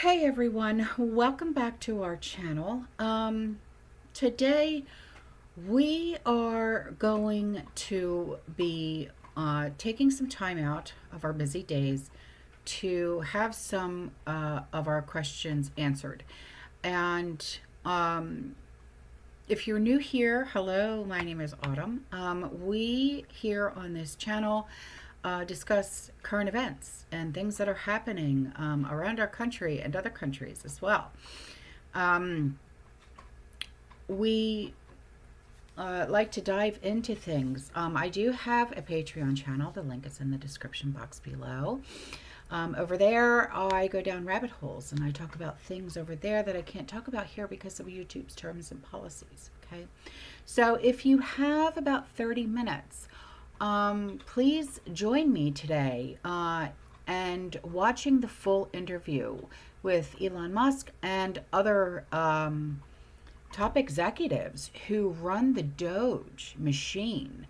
Hey everyone, welcome back to our channel. Today we are going to be taking some time out of our busy days to have some of our questions answered. And if you're new here, hello, my name is Autumn. We here on this channel discuss current events and things that are happening around our country and other countries as well. We like to dive into things. I do have a Patreon channel. The link is in the description box below. Over there, I go down rabbit holes and I talk about things over there that I can't talk about here because of YouTube's terms and policies. Okay, so if you have about 30 minutes, please join me today and watching the full interview with Elon Musk and other top executives who run the Doge machine.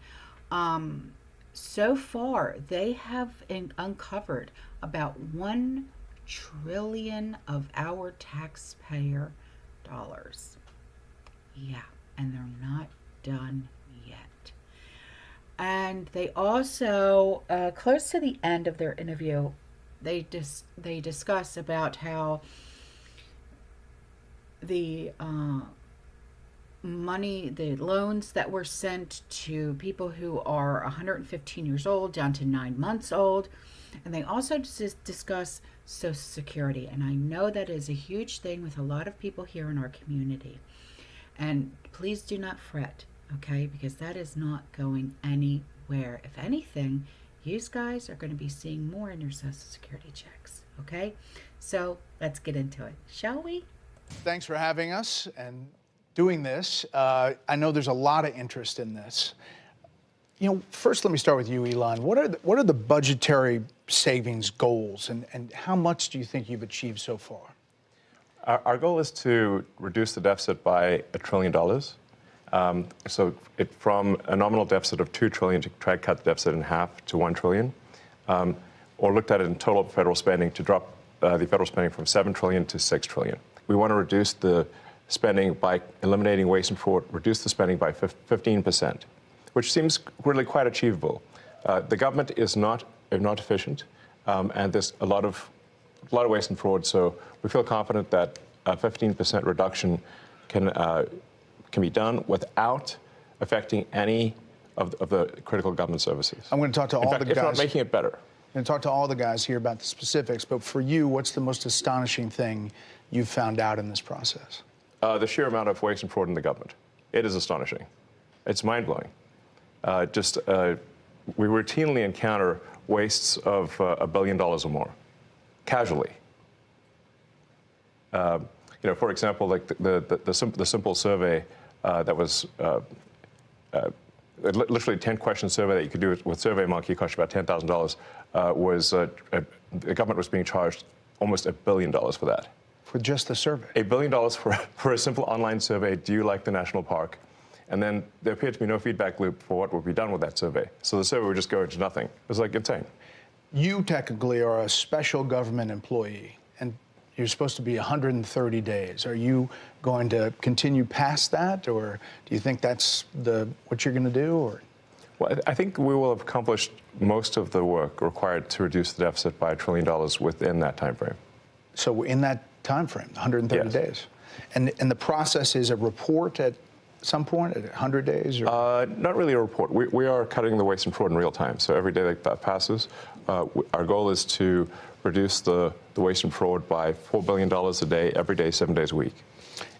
So far, they have uncovered about 1 trillion of our taxpayer dollars. Yeah, and they're not done yet. And they also, close to the end of their interview, they discuss about how the money, the loans that were sent to people who are 115 years old down to 9 months old. And they also discuss Social Security. And I know that is a huge thing with a lot of people here in our community. And please do not fret, okay? Because that is not going anywhere. If anything, you guys are going to be seeing more in your Social Security checks, okay? So let's get into it, shall we? Thanks for having us and doing this. I know there's a lot of interest in this. You know, first let me start with you, Elon. What are the budgetary savings goals, and how much do you think you've achieved so far? Our goal is to reduce the deficit by $1 trillion. From a nominal deficit of $2 trillion to try to cut the deficit in half to $1 trillion, or looked at it in total federal spending to drop the federal spending from $7 trillion to $6 trillion. We want to reduce the spending by eliminating waste and fraud, reduce the spending by 15%, which seems really quite achievable. The government is not efficient, and there's a lot of waste and fraud. So we feel confident that a 15% reduction can be done without affecting any of the critical government services. I'm going to talk to all the guys. If not making it better. I'm going to talk to all the guys here about the specifics. But for you, what's the most astonishing thing you've found out in this process? The sheer amount of waste and fraud in the government. It is astonishing. It's mind-blowing. We routinely encounter wastes of $1 billion or more, casually. For example, like the simple survey that was literally a 10-question survey that you could do with SurveyMonkey, cost you about $10,000, was the government was being charged almost $1 billion for that. For just the survey? $1 billion for a simple online survey, do you like the national park? And then there appeared to be no feedback loop for what would be done with that survey. So the survey would just go into nothing. It was like insane. You technically are a special government employee, and you're supposed to be 130 days. Are you going to continue past that, or do you think that's what you're going to do? Or? Well, I think we will have accomplished most of the work required to reduce the deficit by $1 trillion within that time frame. So in that time frame, 130 yes. days. And the process is a report at some point, at 100 days? Or? Not really a report. We are cutting the waste and fraud in real time. So every day that passes, our goal is to reduce the waste and fraud by $4 billion a day, every day, 7 days a week.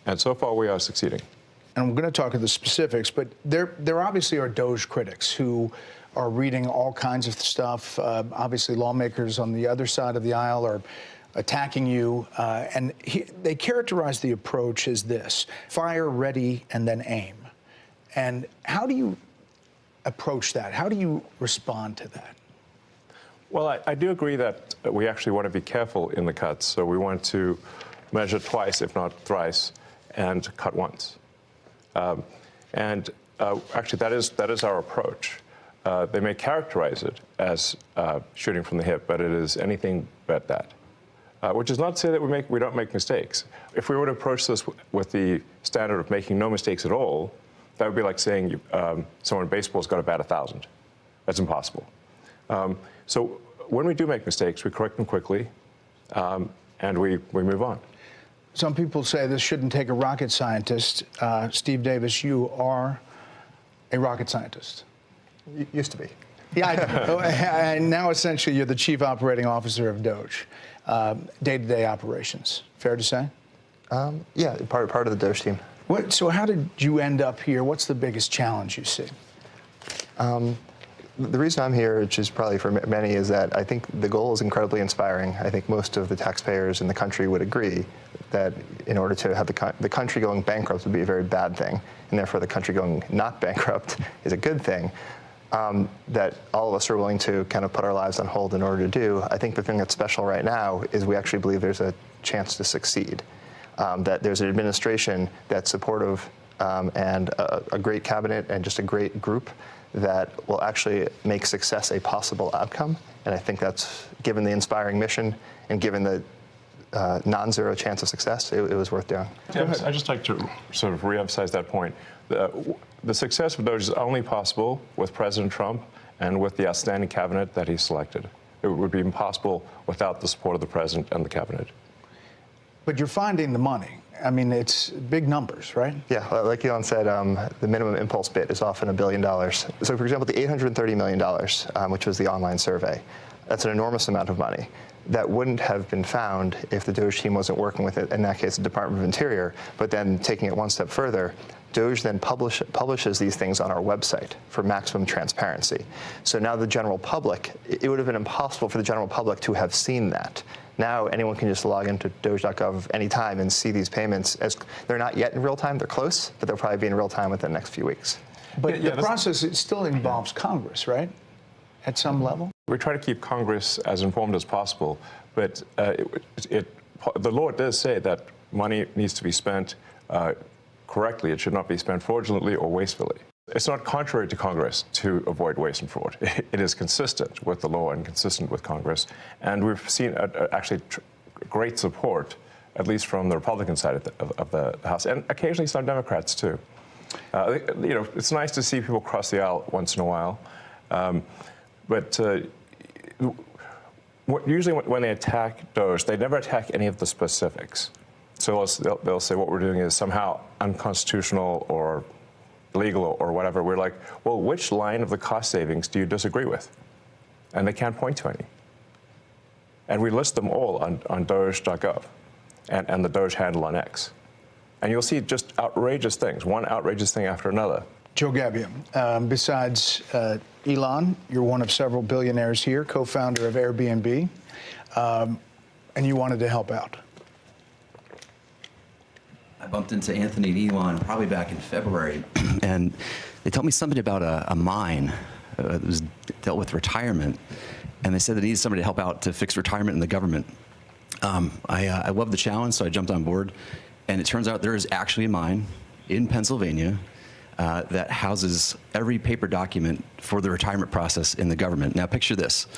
And so far, we are succeeding. And I'm going to talk to the specifics, but there obviously are Doge critics who are reading all kinds of stuff. Obviously, lawmakers on the other side of the aisle are attacking you, and they characterize the approach as this: fire, ready, and then aim. And how do you approach that? How do you respond to that? Well, I do agree that we actually want to be careful in the cuts. So we want to measure twice, if not thrice, and cut once. Actually, that is our approach. They may characterize it as shooting from the hip, but it is anything but that. which is not to say that we don't make mistakes. If we were to approach this with the standard of making no mistakes at all, that would be like saying someone in baseball's got to bat 1,000. That's impossible. So when we do make mistakes, we correct them quickly, and we move on. Some people say this shouldn't take a rocket scientist. Steve Davis, you are a rocket scientist. Used to be. Yeah, I know. And now essentially you're the chief operating officer of Doge, day-to-day operations. Fair to say? Yeah, part of the Doge team. So how did you end up here? What's the biggest challenge you see? The reason I'm here, which is probably for many, is that I think the goal is incredibly inspiring. I think most of the taxpayers in the country would agree that in order to have the country going bankrupt would be a very bad thing, and therefore the country going not bankrupt is a good thing. That all of us are willing to kind of put our lives on hold in order to do. I think the thing that's special right now is we actually believe there's a chance to succeed. That there's an administration that's supportive and a great cabinet and just a great group that will actually make success a possible outcome. And I think that's, given the inspiring mission and given the non-zero chance of success, it was worth doing. I'd just like to sort of re-emphasize that point. The success of Doge is only possible with President Trump and with the outstanding cabinet that he selected. It would be impossible without the support of the president and the cabinet. But you're finding the money. I mean, it's big numbers, right? Yeah, like Elon said, the minimum impulse bid is often $1 billion. So, for example, the $830 million, which was the online survey, that's an enormous amount of money. That wouldn't have been found if the Doge team wasn't working with it, in that case, the Department of Interior. But then taking it one step further, Doge then publishes these things on our website for maximum transparency. So now the general public, it would have been impossible for the general public to have seen that. Now anyone can just log into doge.gov anytime and see these payments. As they're not yet in real time, they're close, but they'll probably be in real time within the next few weeks. But the process, it still involves Congress, right? At some level? We try to keep Congress as informed as possible, but the law does say that money needs to be spent correctly. It should not be spent fraudulently or wastefully. It's not contrary to Congress to avoid waste and fraud. It is consistent with the law and consistent with Congress. And we've seen actually great support, at least from the Republican side of the House, and occasionally some Democrats too. It's nice to see people cross the aisle once in a while. But usually when they attack Doge, they never attack any of the specifics. So they'll say what we're doing is somehow unconstitutional or illegal or whatever. We're like, well, which line of the cost savings do you disagree with? And they can't point to any. And we list them all on doge.gov and the Doge handle on X. And you'll see just outrageous things, one outrageous thing after another. Joe Gabbia, besides Elon, you're one of several billionaires here, co-founder of Airbnb, and you wanted to help out. I bumped into Anthony and Elon probably back in February, and they told me something about a mine that was dealt with retirement, and they said they needed somebody to help out to fix retirement in the government. I loved the challenge, so I jumped on board, and it turns out there is actually a mine in Pennsylvania that houses every paper document for the retirement process in the government. Now picture this.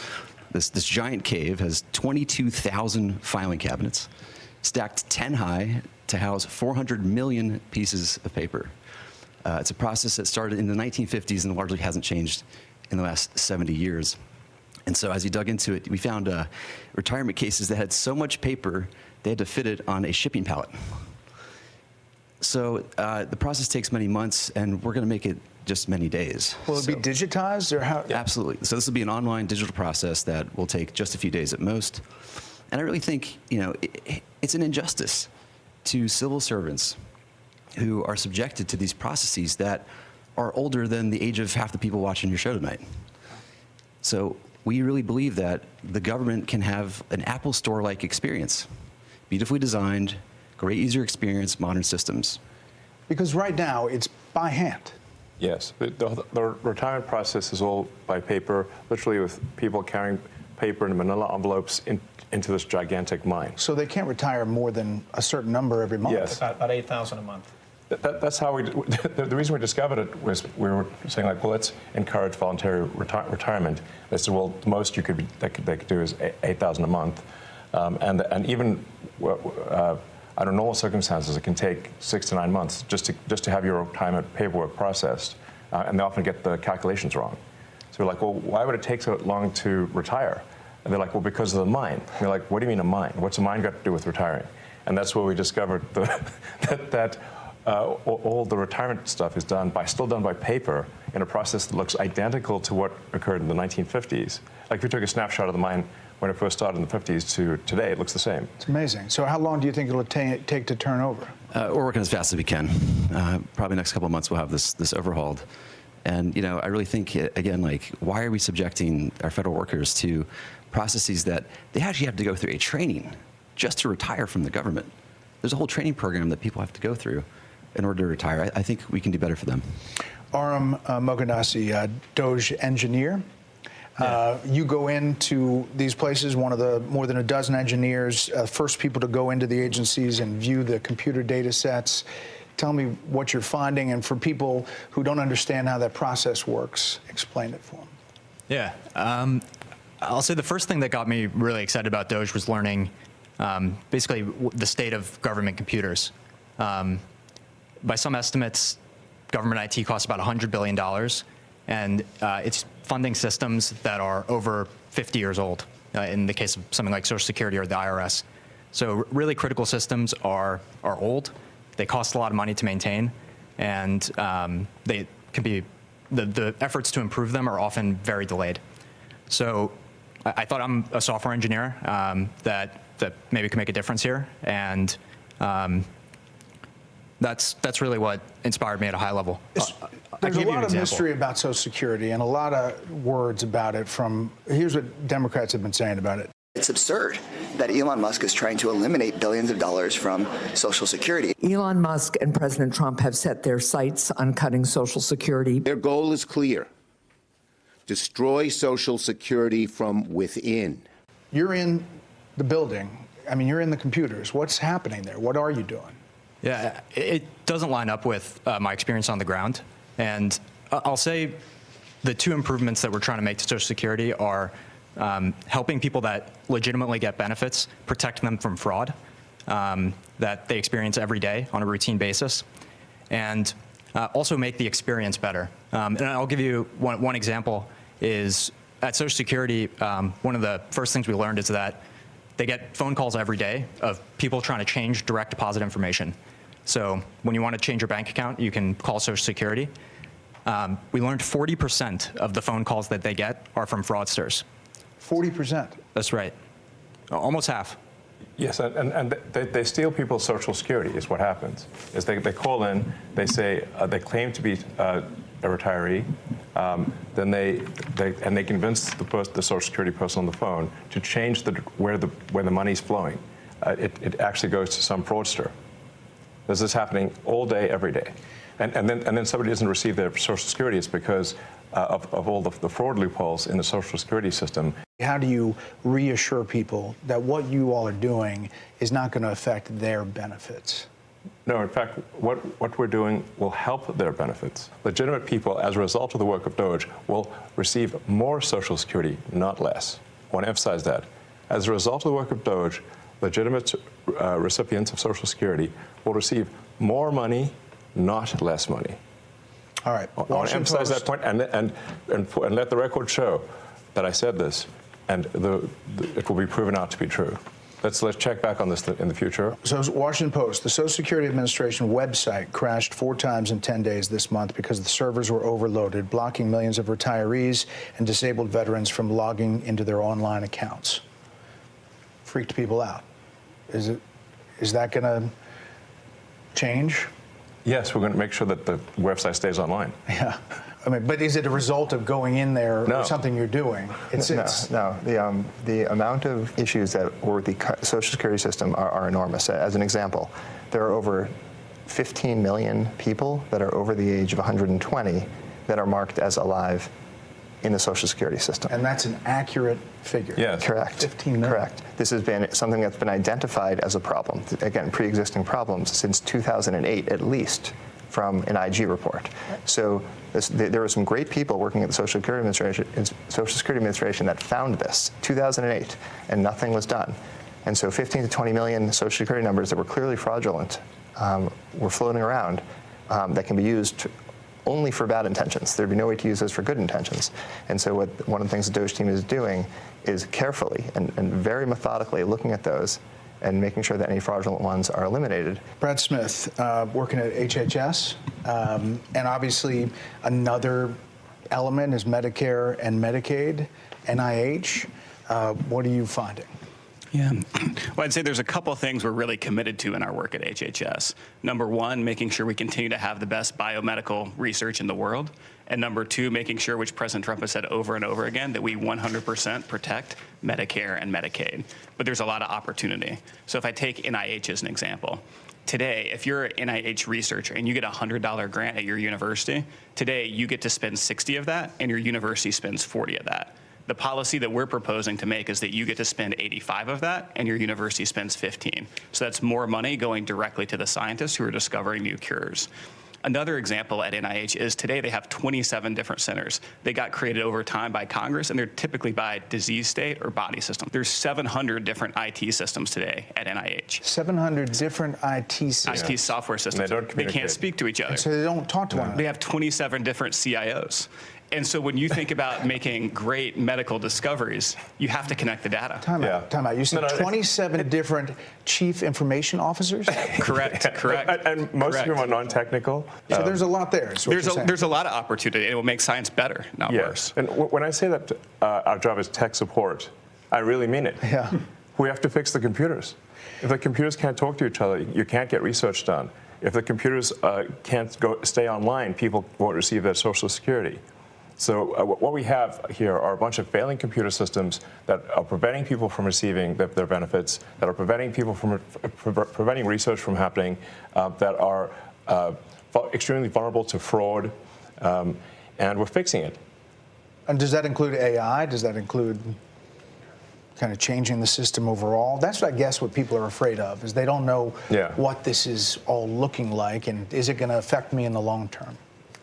This giant cave has 22,000 filing cabinets, stacked 10 high to house 400 million pieces of paper. It's a process that started in the 1950s and largely hasn't changed in the last 70 years. And so as you dug into it, we found retirement cases that had so much paper, they had to fit it on a shipping pallet. So the process takes many months, and we're going to make it just many days. Will it be digitized, or how? Absolutely. So this will be an online digital process that will take just a few days at most. And I really think, it's an injustice to civil servants who are subjected to these processes that are older than the age of half the people watching your show tonight. So we really believe that the government can have an Apple Store-like experience, beautifully designed, great user experience, modern systems. Because right now, it's by hand. Yes, the retirement process is all by paper, literally with people carrying paper in manila envelopes into this gigantic mine. So they can't retire more than a certain number every month. Yes. About 8,000 a month. That's how the reason we discovered it was we were saying, like, well, let's encourage voluntary retirement. They said, well, the most they could do is 8,000 a month. And even under normal circumstances, it can take 6 to 9 months just to have your retirement paperwork processed, and they often get the calculations wrong. So we're like, well, why would it take so long to retire? And they're like, well, because of the mine. And we're like, what do you mean a mine? What's a mine got to do with retiring? And that's where we discovered that all the retirement stuff is still done by paper in a process that looks identical to what occurred in the 1950s. Like if you took a snapshot of the mine when it first started in the 50s to today, it looks the same. It's amazing. So how long do you think it'll take to turn over? We're working as fast as we can. Probably next couple of months we'll have this overhauled. And I really think, again, like, why are we subjecting our federal workers to processes that they actually have to go through a training just to retire from the government? There's a whole training program that people have to go through in order to retire. I think we can do better for them. Aram Moganasi, Doge engineer. You go into these places, one of the more than a dozen engineers, first people to go into the agencies and view the computer data sets. Tell me what you're finding, and for people who don't understand how that process works, explain it for them. Yeah, I'll say the first thing that got me really excited about Doge was learning basically the state of government computers. By some estimates, government IT costs about $100 billion, and it's funding systems that are over 50 years old, in the case of something like Social Security or the IRS. So really critical systems are old. They cost a lot of money to maintain, and they can be, the efforts to improve them are often very delayed. So I thought I'm a software engineer that maybe could make a difference here, and that's really what inspired me at a high level. There's a lot of mystery about Social Security and a lot of words about it here's what Democrats have been saying about it. It's absurd that Elon Musk is trying to eliminate billions of dollars from Social Security. Elon Musk and President Trump have set their sights on cutting Social Security. Their goal is clear: destroy Social Security from within. You're in the building. I mean, you're in the computers. What's happening there? What are you doing? Yeah, it doesn't line up with my experience on the ground. And I'll say the two improvements that we're trying to make to Social Security are helping people that legitimately get benefits, protect them from fraud that they experience every day on a routine basis, and also make the experience better. And I'll give you one example is at Social Security, one of the first things we learned is that they get phone calls every day of people trying to change direct deposit information. So when you want to change your bank account, you can call Social Security. We learned 40% of the phone calls that they get are from fraudsters. 40%? That's right. Almost half. Yes, and they steal people's Social Security is what happens. Is they call in, they say, they claim to be a retiree, then they convince the Social Security person on the phone to change where the money's flowing. It actually goes to some fraudster. This is happening all day, every day. And then somebody doesn't receive their Social Security. It's because of all the fraud loopholes in the Social Security system. How do you reassure people that what you all are doing is not going to affect their benefits? No, in fact, what we're doing will help their benefits. Legitimate people, as a result of the work of Doge, will receive more Social Security, not less. I want to emphasize that. As a result of the work of Doge, legitimate recipients of Social Security will receive more money, not less money. All right. I want to emphasize that point and let the record show that I said this, and it will be proven out to be true. Let's check back on this in the future. So, Washington Post, the Social Security Administration website crashed 4 times in 10 days this month because the servers were overloaded, blocking millions of retirees and disabled veterans from logging into their online accounts. Freaked people out. Is that going to change? Yes, we're going to make sure that the website stays online. Yeah. I mean, but is it a result of going in there No. or something you're doing? No. The amount of issues that were the Social Security system are enormous. As an example, there are over 15 million people that are over the age of 120 that are marked as alive in the Social Security system. And that's an accurate figure. Yes. Correct. 15 million. Correct. This has been something that's been identified as a problem, again, pre-existing problems, since 2008 at least, from an IG report. So there were some great people working at the Social Security Administration that found this, 2008, and nothing was done. And so 15 to 20 million Social Security numbers that were clearly fraudulent were floating around that can be used only for bad intentions. There'd be no way to use those for good intentions. And so one of the things the Doge team is doing is carefully and very methodically looking at those and making sure that any fraudulent ones are eliminated. Brad Smith, working at HHS, and obviously another element is Medicare and Medicaid, NIH. What are you finding? Yeah, well, I'd say there's a couple of things we're really committed to in our work at HHS. Number one, making sure we continue to have the best biomedical research in the world. And number two, making sure, which President Trump has said over and over again, that we 100% protect Medicare and Medicaid. But there's a lot of opportunity. So if I take NIH as an example, today, if you're an NIH researcher and you get a $100 grant at your university, today you get to spend 60 of that and your university spends 40 of that. The policy that we're proposing to make is that you get to spend 85 of that and your university spends 15. So that's more money going directly to the scientists who are discovering new cures. Another example at NIH is today they have 27 different centers. They got created over time by Congress, and they're typically by disease state or body system. There's 700 different IT systems today at NIH. 700 different IT systems. IT software systems. And they can't speak to each other. And so they don't talk to one another. They have 27 different CIOs. And so when you think about making great medical discoveries, you have to connect the data. Time out. You said 27 different chief information officers? Correct. And most of them are non-technical. So there's a lot there. There's a lot of opportunity. It will make science better, not worse. And when I say that our job is tech support, I really mean it. Yeah. We have to fix the computers. If the computers can't talk to each other, you can't get research done. If the computers can't stay online, people won't receive their Social Security. So what we have here are a bunch of failing computer systems that are preventing people from receiving their benefits, that are preventing people from preventing research from happening, that are extremely vulnerable to fraud, and we're fixing it. And does that include AI? Does that include kind of changing the system overall? That's, I guess, what people are afraid of, is they don't know what this is all looking like, and is it going to affect me in the long term?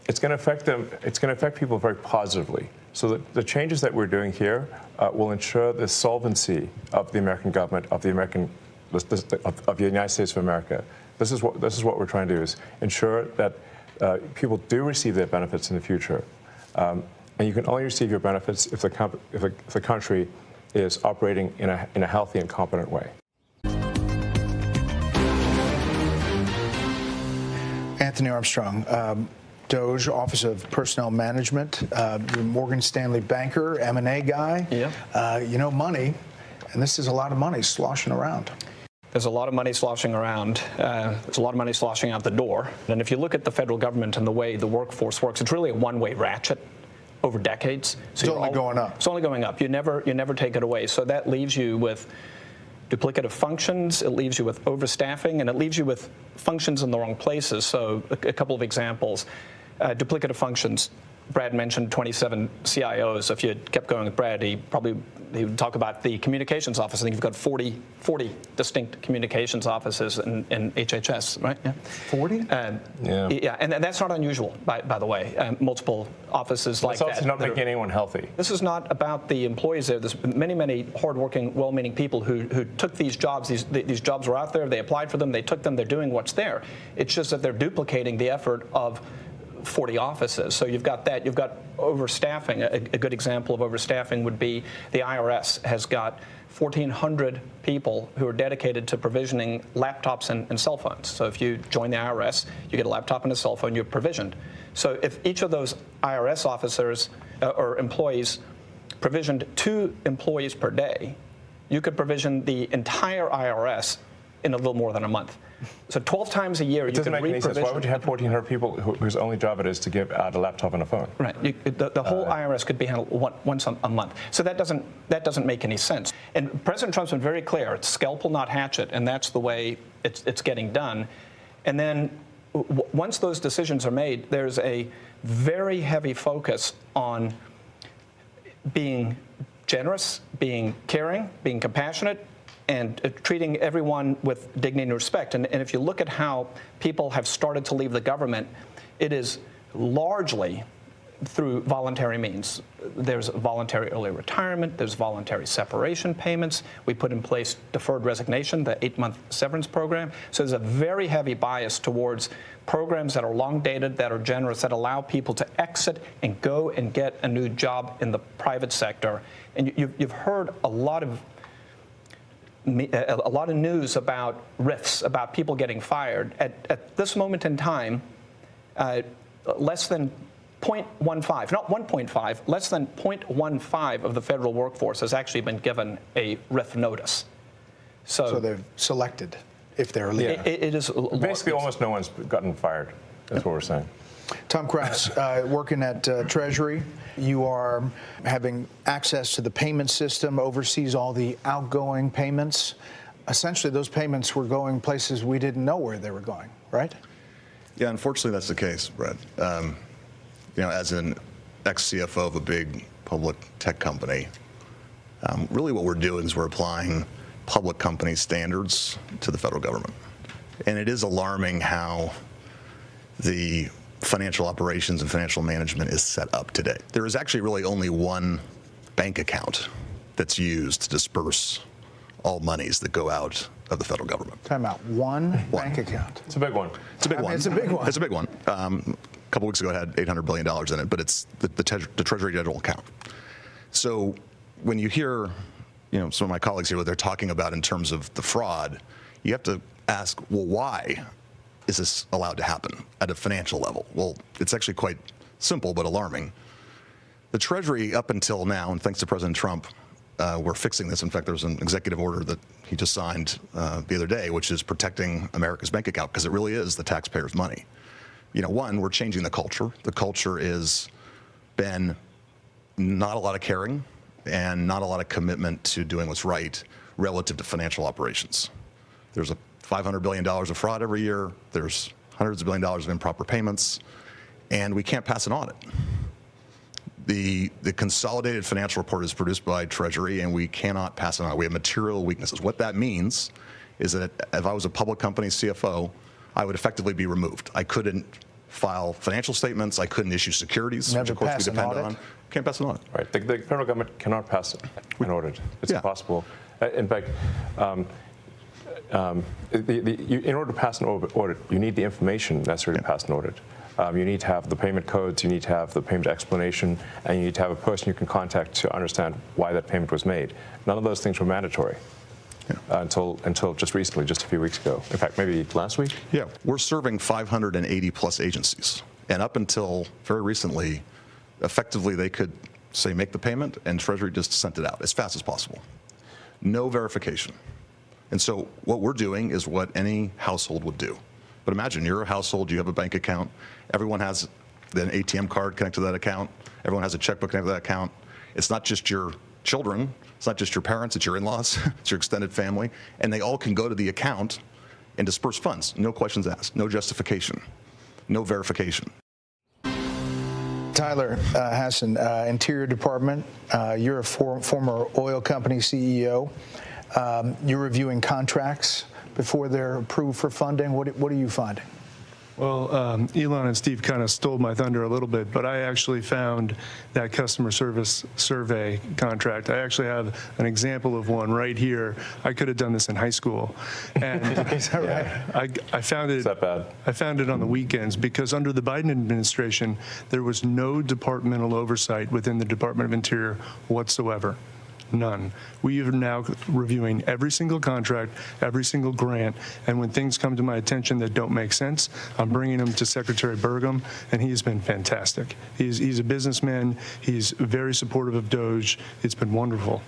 It's going to affect them. It's going to affect people very positively. So the changes that we're doing here will ensure the solvency of the American government, of the United States of America. This is what we're trying to do: is ensure that people do receive their benefits in the future, and you can only receive your benefits if the country is operating in a healthy and competent way. Anthony Armstrong. Doge, Office of Personnel Management, Morgan Stanley banker, M&A guy. Yeah. You know money, and this is a lot of money sloshing around. There's a lot of money sloshing around. There's a lot of money sloshing out the door. And if you look at the federal government and the way the workforce works, it's really a one-way ratchet over decades. So it's only going up. It's only going up. You never take it away. So that leaves you with duplicative functions, it leaves you with overstaffing, and it leaves you with functions in the wrong places. So a couple of examples. Duplicative functions. Brad mentioned 27 CIOs. If you kept going with Brad, he would talk about the communications office. I think you've got 40 distinct communications offices in HHS, right? Yeah. 40? Yeah, and that's not unusual, by the way. Multiple offices like that. It's not making anyone healthy. This is not about the employees there. There's many hardworking, well-meaning people who took these jobs. These jobs were out there. They applied for them. They took them. They're doing what's there. It's just that they're duplicating the effort of 40 offices. So you've got that. You've got overstaffing. A good example of overstaffing would be the IRS has got 1,400 people who are dedicated to provisioning laptops and cell phones. So if you join the IRS, you get a laptop and a cell phone, you're provisioned. So if each of those IRS officers or employees provisioned 2 employees per day, you could provision the entire IRS in a little more than a month. So 12 times a year, you can re-provision. It doesn't make any sense. Why would you have 1,400 people whose only job it is to give out a laptop and a phone? Right. The whole IRS could be handled once a month. So that doesn't make any sense. And President Trump's been very clear. It's scalpel, not hatchet, and that's the way it's getting done. And then once those decisions are made, there's a very heavy focus on being generous, being caring, being compassionate, and treating everyone with dignity and respect. And if you look at how people have started to leave the government, it is largely through voluntary means. There's voluntary early retirement, there's voluntary separation payments. We put in place deferred resignation, the 8-month severance program. So there's a very heavy bias towards programs that are long dated, that are generous, that allow people to exit and go and get a new job in the private sector. And you've heard a lot of news about RIFs, about people getting fired. At this moment in time, less than 0.15, not 1.5, less than 0.15 of the federal workforce has actually been given a RIF notice. So they're selected if they're leaving. It is basically almost no one's gotten fired. That's what we're saying. Tom Krause, working at Treasury, you are having access to the payment system, oversees all the outgoing payments. Essentially, those payments were going places we didn't know where they were going, right? Yeah, unfortunately, that's the case, Brett. As an ex-CFO of a big public tech company, really what we're doing is we're applying public company standards to the federal government. And it is alarming how the financial operations and financial management is set up today. There is actually really only one bank account that's used to disperse all monies that go out of the federal government. Time out. One bank account. It's a big one. It's a big one. It's a big one. It's a big one. A couple weeks ago, it had $800 billion in it, but it's the Treasury General account. So when you hear, some of my colleagues here, what they're talking about in terms of the fraud, you have to ask, well, why is this allowed to happen at a financial level? Well, it's actually quite simple but alarming. The Treasury, up until now, and thanks to President Trump, we're fixing this. In fact, there was an executive order that he just signed the other day, which is protecting America's bank account, because it really is the taxpayers' money. One, we're changing the culture. The culture is been not a lot of caring and not a lot of commitment to doing what's right relative to financial operations. There's a $500 billion of fraud every year. There's hundreds of billions of dollars of improper payments, and we can't pass an audit. The consolidated financial report is produced by Treasury, and we cannot pass it on. We have material weaknesses. What that means is that if I was a public company CFO, I would effectively be removed. I couldn't file financial statements. I couldn't issue securities, which of course we depend on. Can't pass an audit. Right. The federal government cannot pass an audit. It's impossible. In fact, in order to pass an audit, you need the information necessary to pass an audit. You need to have the payment codes, you need to have the payment explanation, and you need to have a person you can contact to understand why that payment was made. None of those things were mandatory until just recently, just a few weeks ago. In fact, maybe last week? Yeah, we're serving 580 plus agencies. And up until very recently, effectively they could say make the payment and Treasury just sent it out as fast as possible. No verification. And so what we're doing is what any household would do. But imagine you're a household, you have a bank account, everyone has an ATM card connected to that account, everyone has a checkbook connected to that account. It's not just your children, it's not just your parents, it's your in-laws, it's your extended family, and they all can go to the account and disperse funds. No questions asked, no justification, no verification. Tyler Hassan, Interior Department, you're a former oil company CEO. You're reviewing contracts before they're approved for funding. What are you finding? Well, Elon and Steve kind of stole my thunder a little bit, but I actually found that customer service survey contract. I actually have an example of one right here. I could have done this in high school. And Is that right? I found it. Is that bad? I found it on the weekends because under the Biden administration, there was no departmental oversight within the Department of Interior whatsoever. None. We are now reviewing every single contract, every single grant, and when things come to my attention that don't make sense, I'm bringing them to Secretary Burgum, and he has been fantastic. He's a businessman. He's very supportive of DOGE. It's been wonderful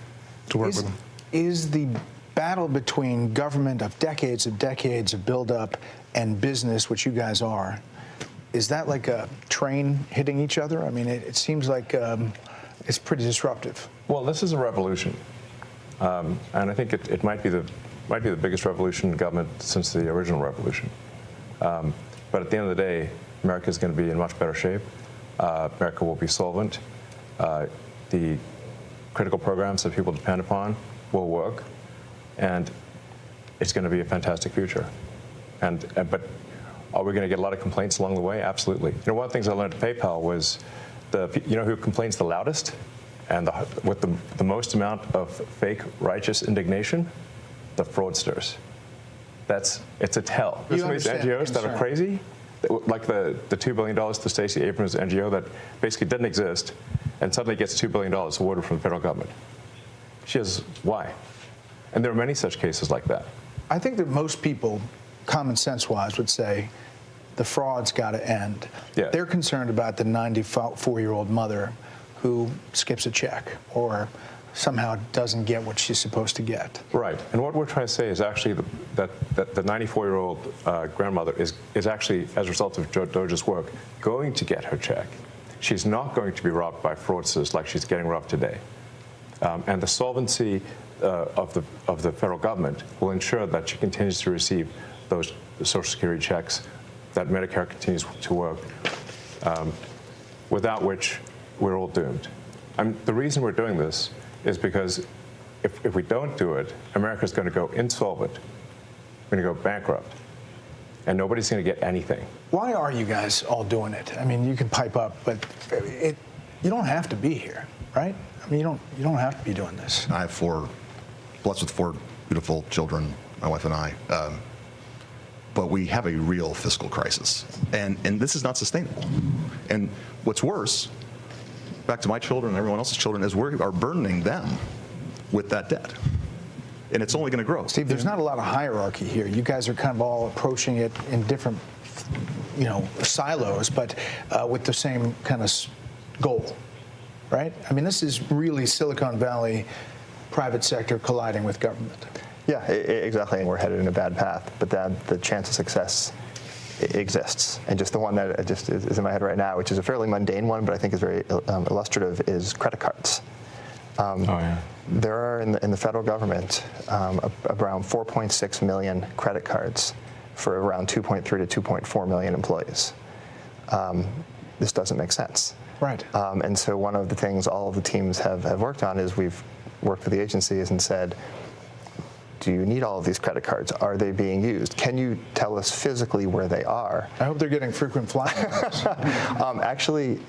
to work with him. Is the battle between government of decades of buildup and business, which you guys are, is that like a train hitting each other? I mean, it seems like it's pretty disruptive. Well, this is a revolution, and I think it might be the biggest revolution in government since the original revolution. But at the end of the day, America is going to be in much better shape. America will be solvent. The critical programs that people depend upon will work, and it's going to be a fantastic future. But are we going to get a lot of complaints along the way? Absolutely. One of the things I learned at PayPal was You know who complains the loudest and with the most amount of fake righteous indignation? The fraudsters. It's a tell. There's some of these NGOs that are crazy, like the $2 billion to Stacey Abrams' NGO that basically didn't exist and suddenly gets $2 billion awarded from the federal government. She says, why? And there are many such cases like that. I think that most people, common sense-wise, would say the fraud's got to end. Yeah. They're concerned about the 94-year-old mother who skips a check or somehow doesn't get what she's supposed to get. Right. And what we're trying to say is actually that the 94-year-old grandmother is actually, as a result of Doja's work, going to get her check. She's not going to be robbed by fraudsters like she's getting robbed today. And the solvency of the federal government will ensure that she continues to receive those Social Security checks, that Medicare continues to work, without which we're all doomed. The reason we're doing this is because if we don't do it, America's going to go insolvent. We're going to go bankrupt. And nobody's going to get anything. Why are you guys all doing it? I mean, you can pipe up, but you don't have to be here, right? I mean, you don't have to be doing this. I have blessed with 4 beautiful children, my wife and I. But we have a real fiscal crisis, and this is not sustainable. And what's worse, back to my children and everyone else's children, is we are burdening them with that debt. And it's only going to grow. Steve, there's not a lot of hierarchy here. You guys are kind of all approaching it in different, silos, but with the same kind of goal, right? I mean, this is really Silicon Valley, private sector colliding with government. Yeah, exactly. And we're headed in a bad path, but the chance of success exists. And just the one that just is in my head right now, which is a fairly mundane one, but I think is very illustrative, is credit cards. There are in the federal government around 4.6 million credit cards for around 2.3 to 2.4 million employees. This doesn't make sense. Right. And so one of the things all of the teams have worked on is we've worked with the agencies and said, do you need all of these credit cards? Are they being used? Can you tell us physically where they are? I hope they're getting frequent flyers. Actually,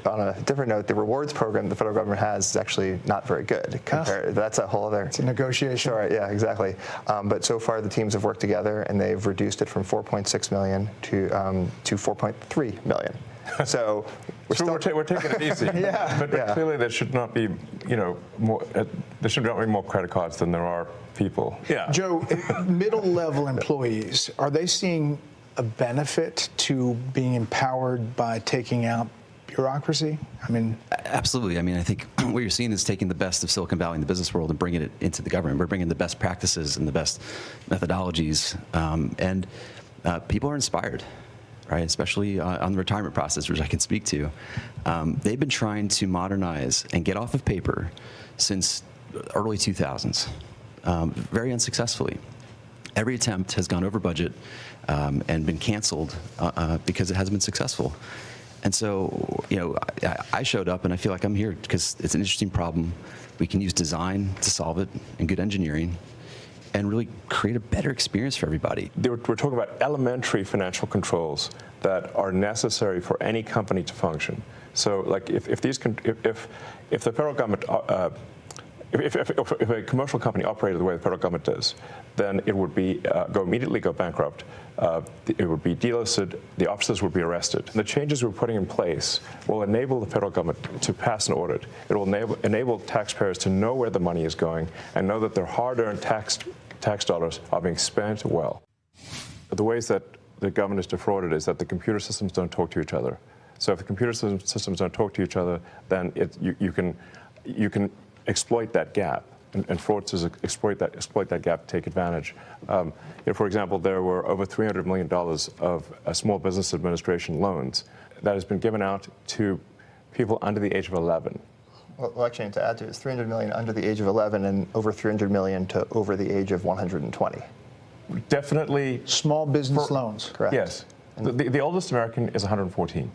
on a different note, the rewards program the federal government has is actually not very good. That's a whole other... It's a negotiation. Sure, yeah, exactly. But so far, the teams have worked together, and they've reduced it from 4.6 million to 4.3 million. So we're taking it easy. But clearly there should not be, more. There should not be more credit cards than there are people. Yeah. Joe, middle-level employees, are they seeing a benefit to being empowered by taking out bureaucracy? I mean, absolutely. I mean, I think what you're seeing is taking the best of Silicon Valley and the business world and bringing it into the government. We're bringing the best practices and the best methodologies, and people are inspired. Right, especially on the retirement process, which I can speak to. They've been trying to modernize and get off of paper since early 2000s, very unsuccessfully. Every attempt has gone over budget and been canceled because it hasn't been successful. And so, I showed up and I feel like I'm here because it's an interesting problem. We can use design to solve it and good engineering, and really create a better experience for everybody. We're talking about elementary financial controls that are necessary for any company to function. So, like, if the federal government, if a commercial company operated the way the federal government does, then it would be immediately go bankrupt. It would be delisted. The officers would be arrested. The changes we're putting in place will enable the federal government to pass an audit. It will enable taxpayers to know where the money is going and know that their hard-earned tax dollars are being spent well. The ways that the government is defrauded is that the computer systems don't talk to each other. So if the computer systems don't talk to each other, then you can exploit that gap, and fraudsters exploit that gap to take advantage. For example, there were over $300 million of Small Business Administration loans that has been given out to people under the age of 11. Well, actually, to add to it, it's $300 million under the age of 11 and over $300 million to over the age of 120. Definitely. Small business loans. Correct. Yes. The oldest American is 114.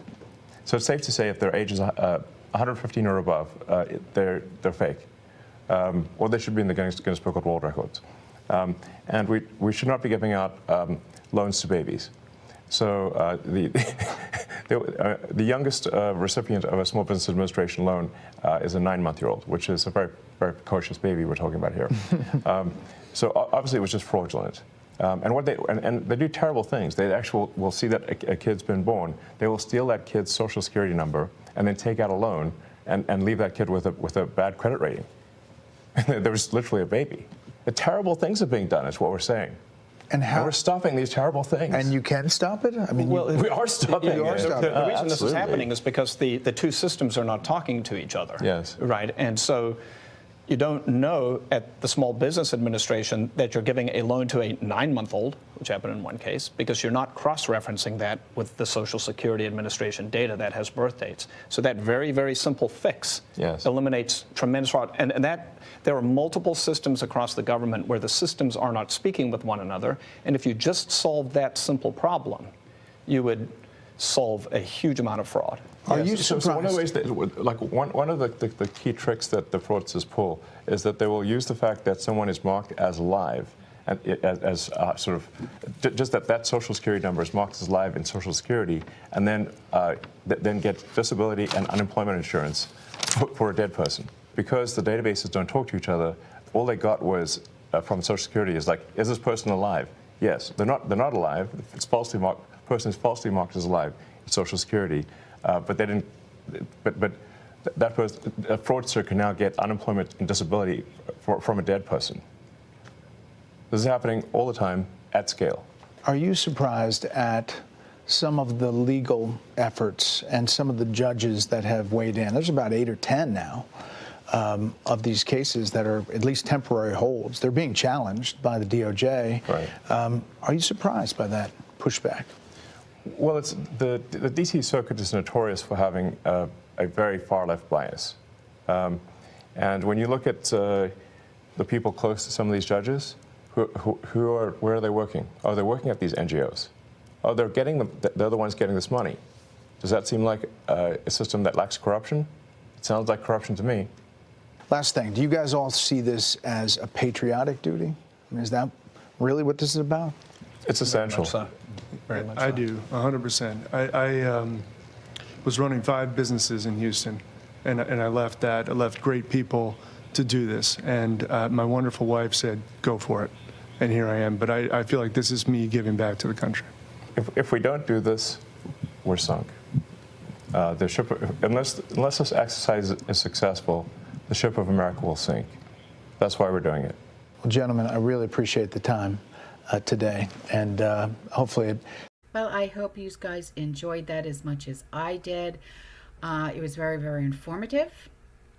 So it's safe to say if their age is 115 or above, they're fake. Or they should be in the Guinness Book of World Records. And we should not be giving out loans to babies. So The youngest recipient of a Small Business Administration loan is a 9-month-old, which is a very, very precocious baby we're talking about here. So obviously it was just fraudulent. And they do terrible things. They actually will see that a kid's been born. They will steal that kid's social security number and then take out a loan and leave that kid with a bad credit rating. There was literally a baby. The terrible things are being done, is what we're saying. And how? And we're stopping these terrible things. And you can stop it? I mean, we are stopping it. The reason this is Absolutely. happening is because the two systems are not talking to each other. Yes. Right? And so you don't know at the Small Business Administration that you're giving a loan to a 9-month-old, which happened in one case, because you're not cross-referencing that with the Social Security Administration data that has birth dates. So that very, very simple fix eliminates tremendous fraud. And that there are multiple systems across the government where the systems are not speaking with one another. And if you just solve that simple problem, you would solve a huge amount of fraud. Are you surprised? So one of the ways that, like one of the key tricks that the fraudsters pull is that they will use the fact that someone is marked as live, and as sort of just that Social Security number is marked as live in Social Security, and then get disability and unemployment insurance for a dead person. Because the databases don't talk to each other, all they got was from Social Security is like, is this person alive? Yes, they're not alive. It's falsely marked. Person is falsely marked as alive in Social Security. But they didn't. But that person, a fraudster can now get unemployment and disability from a dead person. This is happening all the time at scale. Are you surprised at some of the legal efforts and some of the judges that have weighed in? There's about 8 or 10 now of these cases that are at least temporary holds. They're being challenged by the DOJ. Right. Are you surprised by that pushback? Well, it's the D.C. Circuit is notorious for having a very far-left bias. And when you look at the people close to some of these judges, where are they working? Oh, they're working at these NGOs. Oh, they're the ones getting this money. Does that seem like a system that lacks corruption? It sounds like corruption to me. Last thing, do you guys all see this as a patriotic duty? I mean, is that really what this is about? It's essential. Very much I so. do, 100%. I was running 5 businesses in Houston, and I left that. I left great people to do this, and my wonderful wife said, go for it. And here I am. But I feel like this is me giving back to the country. If we don't do this, we're sunk. The ship, unless this exercise is successful, the ship of America will sink. That's why we're doing it. Well, gentlemen, I really appreciate the time today, and hopefully Well, I hope you guys enjoyed that as much as I did. It was very, very informative,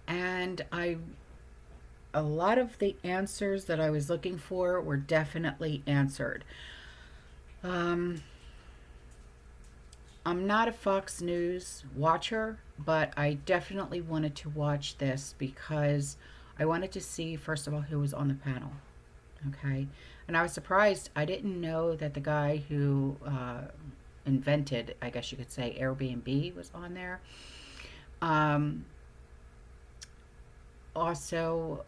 and a lot of the answers that I was looking for were definitely answered. I'm not a Fox News watcher, but I definitely wanted to watch this because I wanted to see, first of all, who was on the panel. Okay. And I was surprised. I didn't know that the guy who invented, I guess you could say, Airbnb was on there. Also,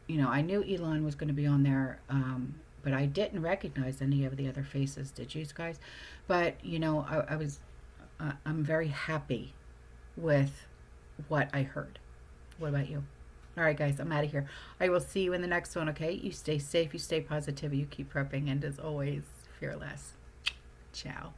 you know, I knew Elon was going to be on there, but I didn't recognize any of the other faces. Did you guys? But, you know, I'm very happy with what I heard. What about you? All right, guys, I'm out of here. I will see you in the next one, okay? You stay safe, you stay positive, you keep prepping, and as always, fearless. Ciao.